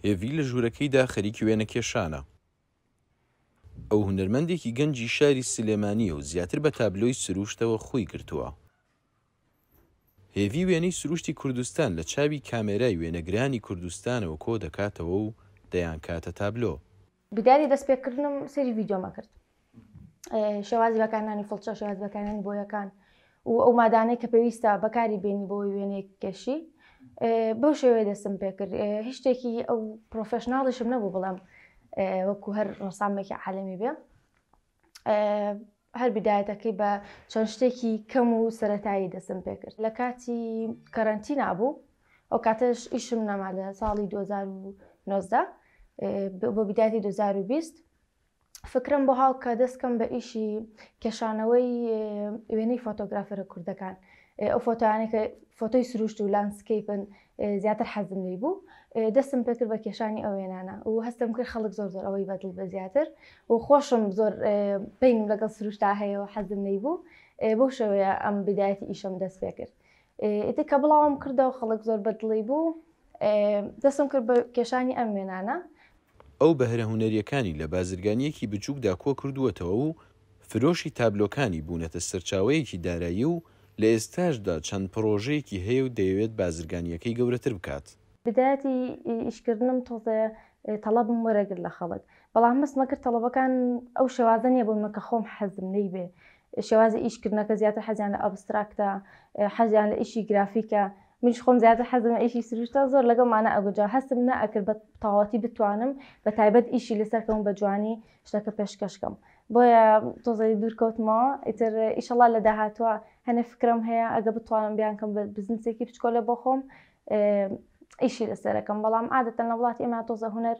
هێڤی لە ژوورەکەیدا خەریکی وێنە کێشانە. ئەو هونەرمەندێکی گەنجی شاری سلێمانیە و زیاتر بە تابلۆی سروشتەوە خۆی گرتووە. هێڤی وێنەی سروشتی کوردستان لە چاوی کامێرای وێنەگرانی کوردستانەوە کۆ دەکاتەوە و دەیان کاتە تابلۆ. بدایەتی دەستپێکردنم سەری ڤیدیۆمە کرد. شێوازی بەکارهێنانی فڵچە، شێوازی بەکارهێنانی بۆیەکان و ئەو مادانەی کە پێویستە بەکاری بێنی بۆی وێنەیەک کێشی بەو شێوەیە دەستم پێ کرد. هیچ شتێکی ئەو پرۆفێشناڵیشم نەبوو بڵام وەکو هەر ڕەسامێکی عالەمی بێ. هەر بدایەتەکەی بە چەند شتێکی کەم و سەرەتایی دەستم پێ کرد. لە کاتی کەرەنتینە بوو، ئەو کاتەش ئیشم نەما لە ساڵی 2019 بۆ بدایەتی 2020 فکرم بۆ هاو کە دەستکەم بە ئیشی کێشانەوەی وێنەی فۆتۆگرافەرە کوردەکان. ئەو فۆتۆیانێکە فۆتۆی سروشت و لانسکەیپن زیاتر حەزم لێی بوو، دەستم پێ کرد بە کێشانی ئەو وێنانە و هەستم کرد خەڵک زۆر ئەوەی بەدڵ بە زیاتر و خۆشم زۆر پێیم لەگەڵ سروشتا هەیە و حەزم لێی بوو. بۆ شێوەیە ئەم بدایەتی ئیشم دەست پێ کرد. ئیتر کە بڵاوم کردەوە خەڵک زۆر بەدڵی بوو، دەستم کرد بە کێشانی ئەم وێنانە. ئەو بەهرە هونەریەکانی لە بازرگانیەکی بچووکدا کۆ کردووەتەوە و فرۆشی تابلۆکانی بوونەتە سەرچاوەیەکی دارایی و لە ئێستاشدا چەند پرۆژەیەکی هەیە و دەیەوێت بازرگانیەکەی گەورەتر بکات. بدایەتی ئیشکردنم تۆزە تەڵەبم وەرەگرت لە خەڵک، بەڵام مەستمە کرد تەڵەبەکان ئەو شێوازە نییە بوون کە خۆم حەزم لێی بێ. شێوازی ئیشکردنەکە زیاتر حەزیان لە ئەبستراکتە، حەزیان لە ئیشی گرافیکە، منیش خۆم زیاتر حەزم لە ئیشی سروشتە زۆر لەگەڵمانە ئەگوجا هەستم نەئەکرد بە تەواوەتی بتوانم بە تایبەت ئیشی لەسەرکەم بە جوانی شتەکە پێشکەشکەم. بۆیە تۆزەی دوورکەوتمەوە. ئیتر ئیشەڵا لە داهاتوە هەنێ فکرم هەیە ئەگە بتوانم بیانکەم بە بزنسێکی بچکۆلە بۆ خۆم ئیشی لەسەرەکەم، بەڵام عادەتەن لە وڵاتی ئێمە تۆزە هونەر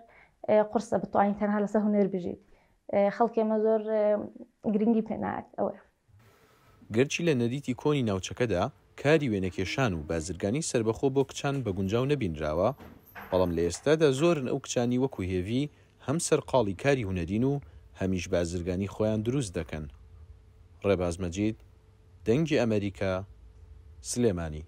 قورسە بتوانین تەنها لەسەر هونەر بژیت. خەڵکی ئێمە زۆر گرنگی پێ نایەت ئەوەیە. گەرچی لە نەریتی کۆنی ناوچەکەدا کاری وێنەکێشان و بازرگانی سربەخۆ بۆ کچان بە گونجاو نەبینراوە، بەڵام لە ئێستادا زۆرن ئەو کچانی وەکو هێڤی هەم سەرقاڵی کاری هونەرین و هەمیش بازرگانی خۆیان دروست دەکەن. ڕێباز مەجید، دەنگی ئەمریکا، سلێمانی.